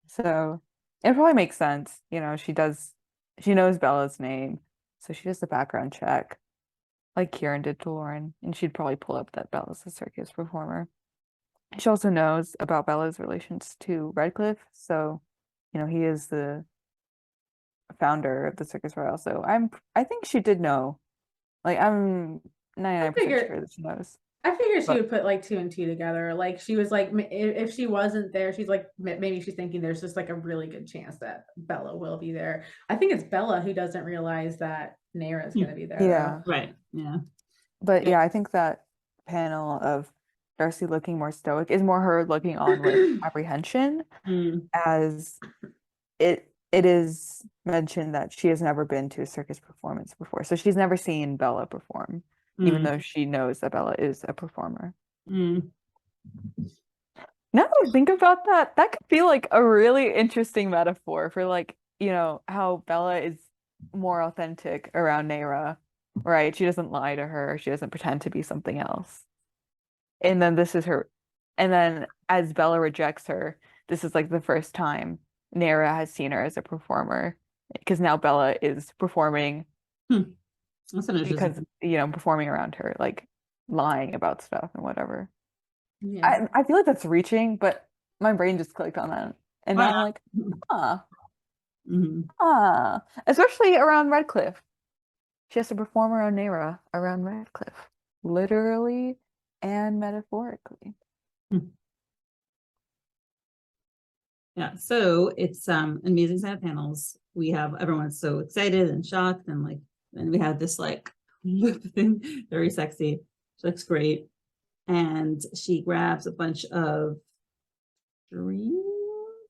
So it probably makes sense. You know, she knows Bella's name, so she does the background check like Kieran did to Lauren, and she'd probably pull up that Bella's a circus performer. She also knows about Bella's relations to Redcliff, so you know he is the founder of the Circus Royale. So I think she did know. Like I'm 99% sure that she knows. I figured she would put like 2 and 2 together. Like she was like, if she wasn't there, she's like, maybe she's thinking there's just like a really good chance that Bella will be there. I think it's Bella who doesn't realize that 𝗓𝗏 is going to be there. Yeah. Right. Yeah. But yeah, I think that panel of Darcy looking more stoic is more her looking on with apprehension, as it is mentioned that she has never been to a circus performance before. So she's never seen Bella perform, even though she knows that Bella is a performer. Now that I think about that, that could be like a really interesting metaphor for like, you know, how Bella is more authentic around 𝗓𝗏, right? She doesn't lie to her. She doesn't pretend to be something else. And then this is her. And then as Bella rejects her, this is like the first time 𝗓𝗏 has seen her as a performer, because now Bella is performing because, you know, performing around her, like lying about stuff and whatever. Yeah. I feel like that's reaching, but my brain just clicked on that. And now I'm like, especially around Redcliff. She has to perform around 𝗓𝗏, around Redcliff, literally and metaphorically. Yeah, so it's amazing set of panels. We have everyone's so excited and shocked, and like, and we have this like loop thing, very sexy. She looks great, and she grabs a bunch of dreams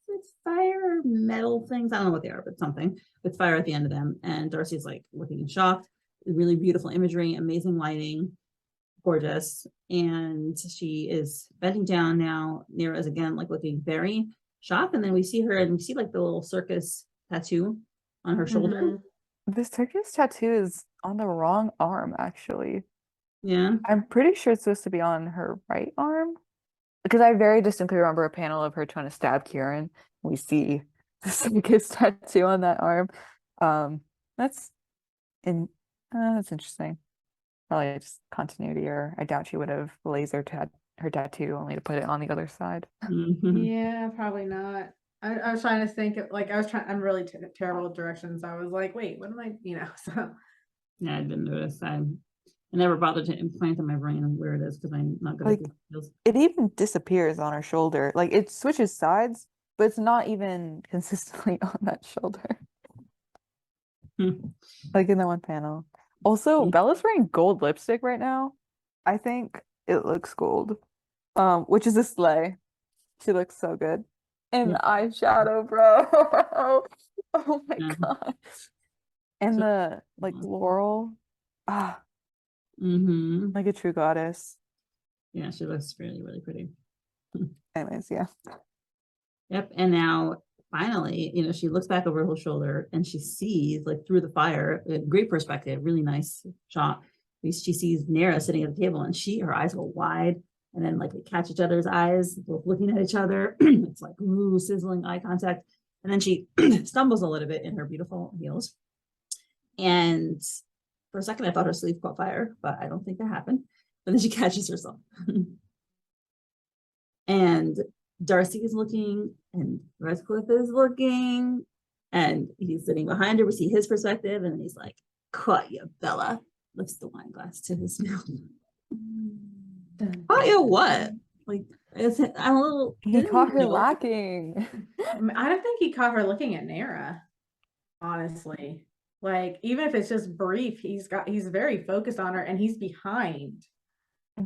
with fire, metal things. I don't know what they are, but something with fire at the end of them. And Darcy's like looking shocked. Really beautiful imagery, amazing lighting, gorgeous. And she is bending down now. 𝗓𝗏 is again like looking very shocked, and then we see her and we see like the little circus tattoo on her shoulder. The circus tattoo is on the wrong arm, actually. Yeah, I'm pretty sure it's supposed to be on her right arm, because I very distinctly remember a panel of her trying to stab Kieran. We see the circus tattoo on that arm. That's interesting. Probably just continuity error. I doubt she would have lasered her tattoo only to put it on the other side. Yeah, probably not. I was trying to think like I'm really terrible with directions. I was like, wait, what am I, so. Yeah, I didn't notice. I never bothered to implant in my brain where it is, because I'm not good at these. It even disappears on her shoulder. Like it switches sides, but it's not even consistently on that shoulder. Like in that one panel. Also, Bella's wearing gold lipstick right now. I think it looks gold. Which is a slay. She looks so good. And Yeah. the eyeshadow, bro. Oh my Yeah. god. And So, the like laurel. Ah, mm-hmm. like a true goddess. Yeah, she looks really, really pretty. Anyways, yeah. Yep. And now finally, she looks back over her shoulder and she sees like through the fire, a great perspective, really nice shot. She sees Nera sitting at the table and her eyes go wide and then like they catch each other's eyes, both looking at each other. It's like, ooh, sizzling eye contact. And then she stumbles a little bit in her beautiful heels. And for a second, I thought her sleeve caught fire, but I don't think that happened. But then she catches herself. And Darcy is looking, and Redcliff is looking, and he's sitting behind her. We see his perspective, and then he's like, "Caught you, Bella." Lifts the wine glass to his mouth. Caught you what? Like, I'm a little. He caught her lacking. I don't think he caught her looking at Nera, honestly. Like, even if it's just brief, he's very focused on her and he's behind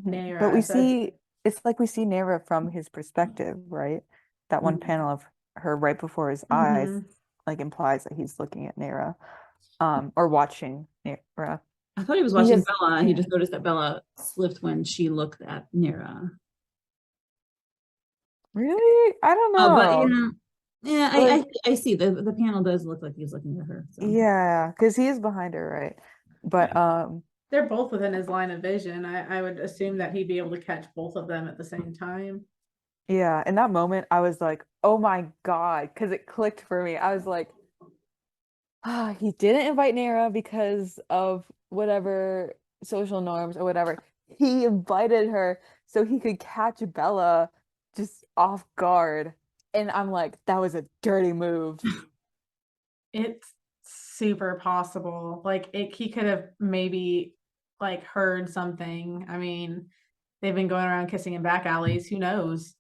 Nera. But we so see it's like we see Nera from his perspective, right? That one panel of her right before his eyes like implies that he's looking at Nera, or watching Nera. I thought he was watching Bella. He just noticed that Bella slipped when she looked at Nera. Really? I don't know. Oh, but yeah, I see the panel does look like he's looking at her. So. Yeah, because he is behind her, right? But they're both within his line of vision. I would assume that he'd be able to catch both of them at the same time. Yeah, in that moment, I was like, oh my God, because it clicked for me. I was like, he didn't invite Nera because of whatever social norms or whatever. He invited her so he could catch Bella just off guard. And I'm like, that was a dirty move. It's super possible. Like he could have maybe like heard something. I mean, they've been going around kissing in back alleys. Who knows?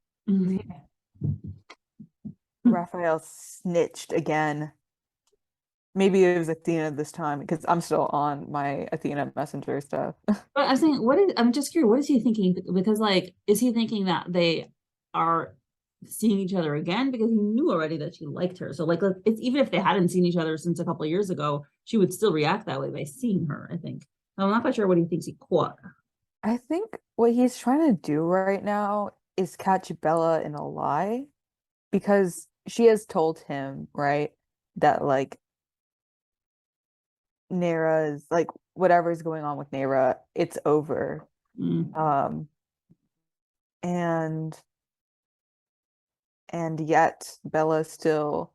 Raphael snitched again. Maybe it was Athena this time because I'm still on my Athena messenger stuff. But I'm saying, I'm just curious, what is he thinking? Because like, is he thinking that they are seeing each other again? Because he knew already that she liked her. So like, it's even if they hadn't seen each other since a couple of years ago, she would still react that way by seeing her, I think. I'm not quite sure what he thinks he caught. I think what he's trying to do right now is catch Bella in a lie because she has told him, right, that like Nera's like whatever's going on with Nera, it's over. And yet Bella still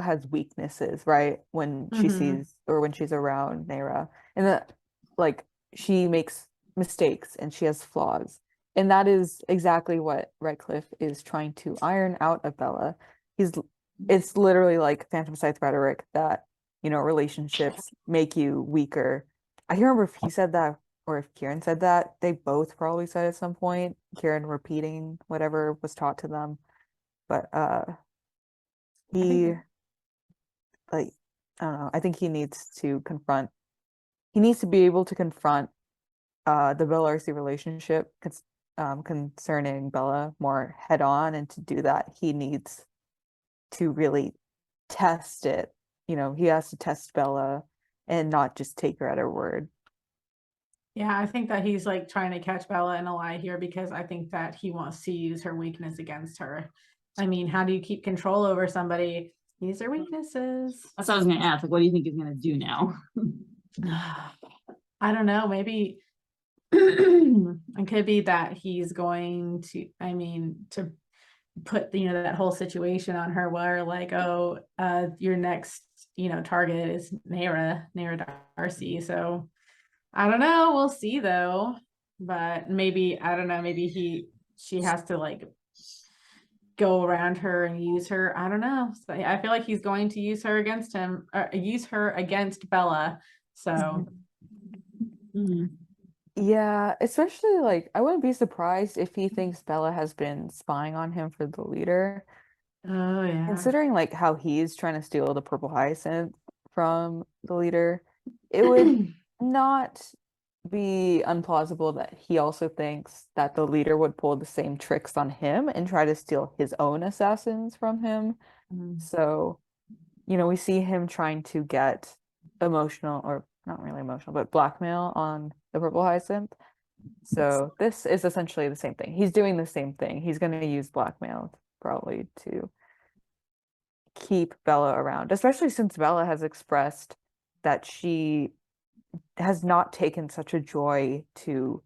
has weaknesses, right? When she sees or when she's around Nera. And that like she makes mistakes and she has flaws. And that is exactly what Redcliff is trying to iron out of Bella. It's literally like Phantom Scythe rhetoric that, relationships make you weaker. I can't remember if he said that or if Kieran said that. They both probably said at some point, Kieran repeating whatever was taught to them. But he like I don't know, I think he needs to be able to confront the 𝗲𝗏𝗏𝗏 relationship concerning Bella more head on, and to do that he needs to really test it. He has to test Bella and not just take her at her word. Yeah, I think that he's like trying to catch Bella in a lie here because I think that he wants to use her weakness against her. I mean, how do you keep control over somebody? Use their weaknesses. That's what I was going to ask. Like, what do you think he's going to do now? I don't know. Maybe it could be that he's going to, to put, that whole situation on her where like, oh, your next, target is Nera Darcy. So I don't know. We'll see though. But maybe, I don't know, maybe she has to like go around her and use her. I don't know. So I feel like he's going to use her against him, or use her against Bella. So yeah, especially like I wouldn't be surprised if he thinks Bella has been spying on him for the leader. Oh yeah. Considering like how he's trying to steal the purple hyacinth from the leader, it would not be unplausible that he also thinks that the leader would pull the same tricks on him and try to steal his own assassins from him. So, we see him trying to get emotional, or not really emotional, but blackmail on the Purple Hyacinth. So this is essentially the same thing. He's doing the same thing. He's going to use blackmail probably to keep Bella around, especially since Bella has expressed that she has not taken such a joy to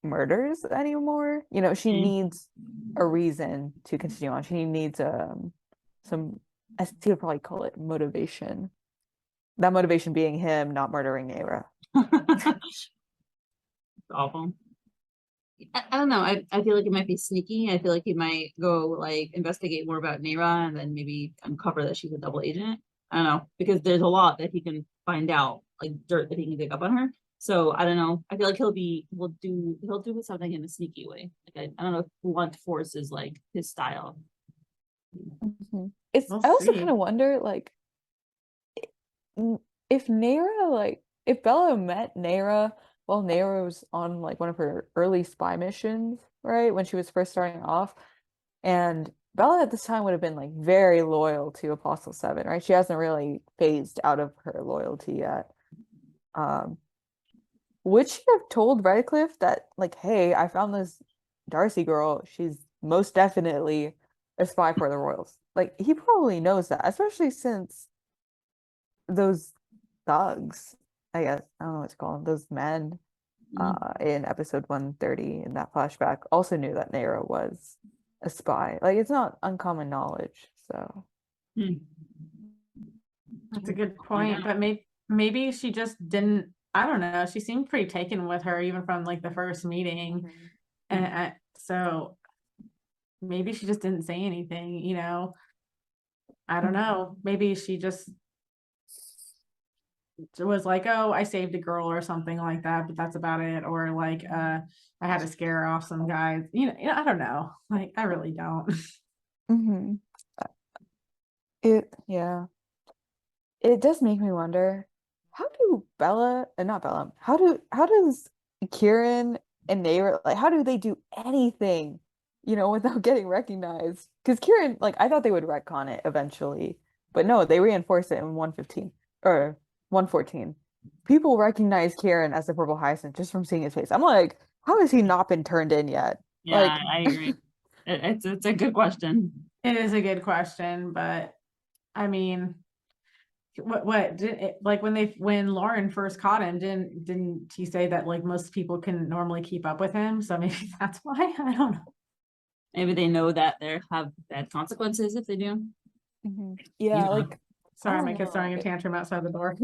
murders anymore. She needs a reason to continue on. She needs some, as he would probably call it, motivation. That motivation being him not murdering 𝗂𝗏. Awful. I don't know. I feel like it might be sneaky. I feel like he might go like investigate more about 𝗫𝗏 and then maybe uncover that she's a double agent. I don't know, because there's a lot that he can find out, like dirt that he can dig up on her. So I don't know. I feel like he'll do something in a sneaky way. Like I don't know if blunt force is like his style. It's We'll I also see. kind of wonder, like, if 𝗫𝗏, like, if Bella met 𝗫𝗏 while 𝗫𝗏 was on like one of her early spy missions, right, when she was first starting off, and Bella at this time would have been like very loyal to Apostle 7, right? She hasn't really phased out of her loyalty yet. Would she have told Redcliff that, like, hey, I found this Darcy girl, she's most definitely a spy for the royals? Like, he probably knows that, especially since those thugs, I guess, I don't know what to call them, those men in episode 130 in that flashback also knew that 𝗫𝗏 was a spy. Like, it's not uncommon knowledge. So That's a good point, but maybe she just didn't. I don't know. She seemed pretty taken with her even from like the first meeting, and so maybe she just didn't say anything. I don't know. Maybe she just was like, "Oh, I saved a girl" or something like that, but that's about it. Or like, I had to scare off some guys. I don't know. Like, I really don't. It does make me wonder, how do Bella and not Bella, how does Kieran and 𝗫𝗏, like, how do they do anything, without getting recognized? Because Kieran, like, I thought they would retcon it eventually, but no, they reinforce it in 115 or 114. People recognize Kieran as the Purple Hyacinth just from seeing his face. I'm like, how has he not been turned in yet? Yeah, Like, I agree. It's a good question. It is a good question, but I mean, what did it, like when Lauren first caught him, didn't he say that like most people can normally keep up with him? So maybe that's why. I don't know. Maybe they know that they have bad consequences if they do. yeah, know. like, Sorry, I my don't kid's throwing a know. tantrum outside the door.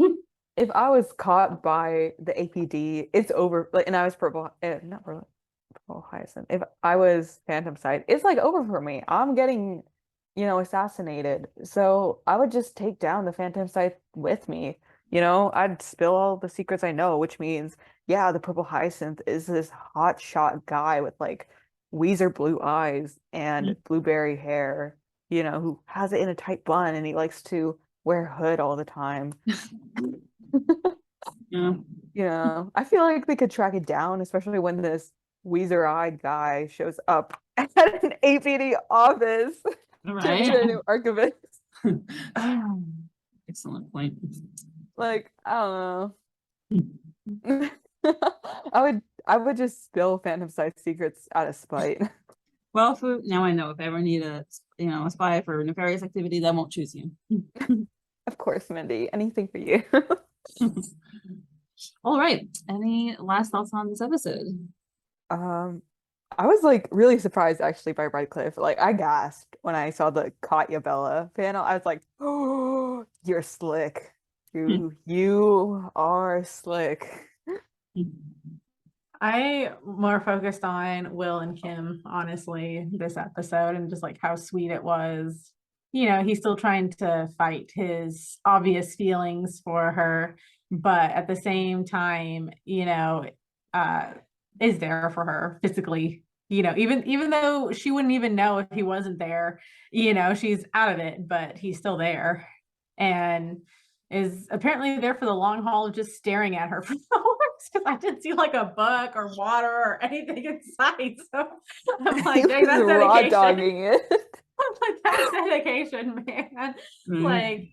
If I was caught by the APD, it's over. Like, and I was not purple Hyacinth. If I was 𝗵𝗲𝗄𝗏, it's like over for me. I'm getting, assassinated. So I would just take down the 𝗵𝗲𝗄𝗏 with me. I'd spill all the secrets I know, which means, yeah, the Purple Hyacinth is this hot shot guy with like Weezer blue eyes and blueberry hair, who has it in a tight bun and he likes to wear a hood all the time. Yeah. I feel like they could track it down, especially when this Weezer-eyed guy shows up at an APD office to Right. meet a new archivist. Excellent point. Like, I don't know. I would just spill 𝗵𝗲𝗄𝗏 secrets out of spite. Well, Fwoot, now I know if I ever need a spy for nefarious activity, I won't choose you. Of course, Mindy. Anything for you. All right. Any last thoughts on this episode? I was like really surprised actually by Redcliff. Like, I gasped when I saw the Katya Bella panel. I was like, "Oh, you're slick. You are slick." I more focused on Will and Kim, honestly, this episode, and just like how sweet it was. He's still trying to fight his obvious feelings for her, but at the same time, is there for her physically. Even though she wouldn't even know if he wasn't there, she's out of it, but he's still there. And is apparently there for the long haul of just staring at her for hours because I didn't see like a book or water or anything in sight. So I'm like, He dang, that's was raw dedication. dogging it. I'm like, that's dedication, man. Mhm. Like,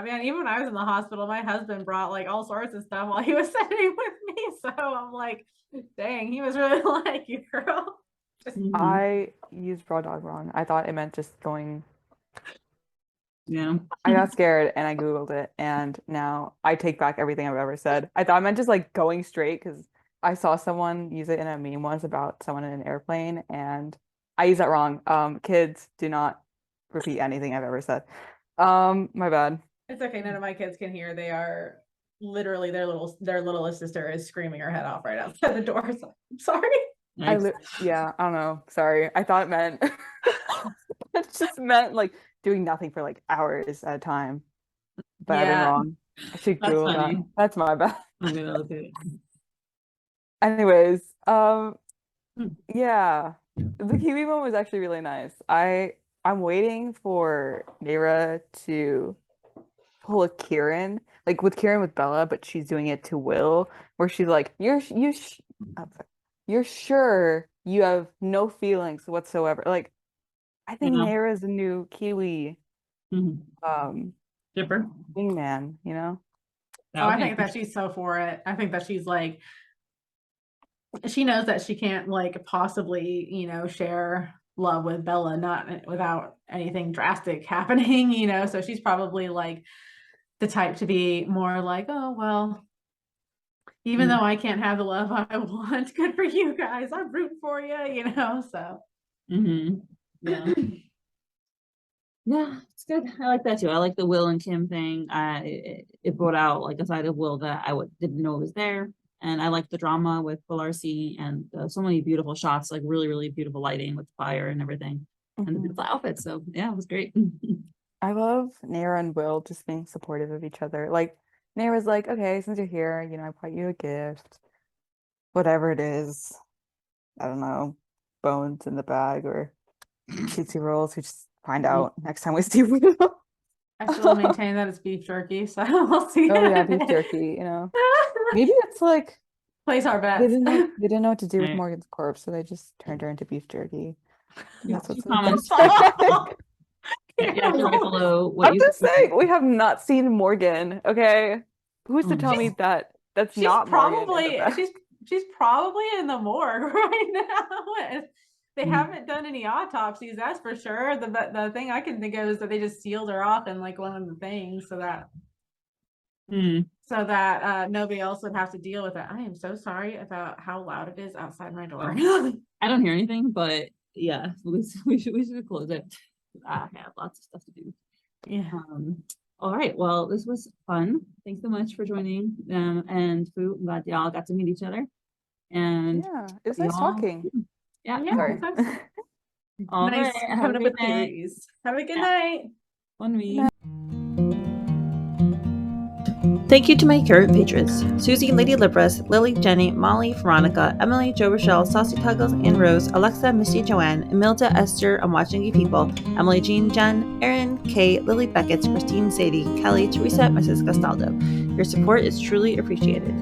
man, even when I was in the hospital, my husband brought like all sorts of stuff while he was sitting with me. So I'm like, dang, he was really like you, girl. Mhm. I used raw dog wrong. I thought it meant just going. Yeah. I got scared and I Googled it, and now I take back everything I've ever said. I thought I meant just like going straight because I saw someone use it in a meme once about someone in an airplane, and I used that wrong. Kids, do not repeat anything I've ever said. My bad. It's okay. None of my kids can hear. They are literally their littlest sister is screaming her head off right outside the door. So I'm sorry. Yikes. Yeah, I don't know. Sorry. I thought it meant it just meant like doing nothing for like hours at a time. But I've been Yeah. wrong. I should That's Google that. funny. That's my bad. I'm gonna look at it. Anyways, Hmm. yeah. The Kiwi one was actually really nice. I'm waiting for Mayra to pull a Kieran, like with Kieran with Bella, but she's doing it to Will, where she's like, I'm sorry. You're sure you have no feelings whatsoever. Like, I think Yeah. Mayra's the new Kiwi Mhm. Dipper. wingman, you know? That Oh, would I be think that she's so for it. I think that she's like, she knows that she can't like possibly, share love with Bella, not without anything drastic happening, so she's probably like the type to be more like, oh, well, even though I can't have the love I want, good for you guys. I'm rooting for you, so. Mhm. Yeah. Yeah, it's good. I like that too. I like the Will and Kim thing. It brought out like a side of Will that didn't know was there, and I like the drama with 𝗂𝗏𝗏 and so many beautiful shots, like really, really beautiful lighting with fire and everything, and the Mhm. beautiful outfits. So yeah, it was great. I love Naira and Will just being supportive of each other. Like, Naira's like, okay, since you're here, I brought you a gift. Whatever it is. I don't know, bones in the bag or Tootsie Rolls. We just find out next time we see Will. I still maintain that it's beef jerky, so we'll see. Oh yeah, beef jerky, Maybe it's like Place our they bets. didn't know what to do with Right. Morgan's corpse, so they just turned her into beef jerky. Yeah, That's what's few comments. Yeah. Below what I'm you just saying, we have not seen Morgan, okay? Who's to Oh, tell me that that's She's not Morgan in the probably back? she's probably in the morgue right now. They Mm. haven't done any autopsies, that's for sure. The thing I can think of is that they just sealed her off in like one of the things so that nobody else would have to deal with it. I am so sorry about how loud it is outside my door. I don't hear anything, but yeah, we should close it. I have lots of stuff to do. Yeah. All right. Well, this was fun. Thanks so much for joining. And Fwoot, I'm glad y'all got to meet each other. And Yeah, it was nice y'all- talking. Yeah. Yeah, Sorry. All nice right. Have a coming up good with night. theories. Have a good Yeah. night. One week. Thank you to my current patrons, Susie, Lady Libras, Lily, Jenny, Molly, Veronica, Emily, Joe Rochelle, Saucy Tuggles, Anne Rose, Alexa, Misty, Joanne, 𝗵𝗲𝗄, Esther, I'm Watching You People, Emily, Jean, Jen, Erin, Kate, Lily Beckett, Christine, Sadie, Kelly, Teresa, Mrs. Castaldo. Your support is truly appreciated.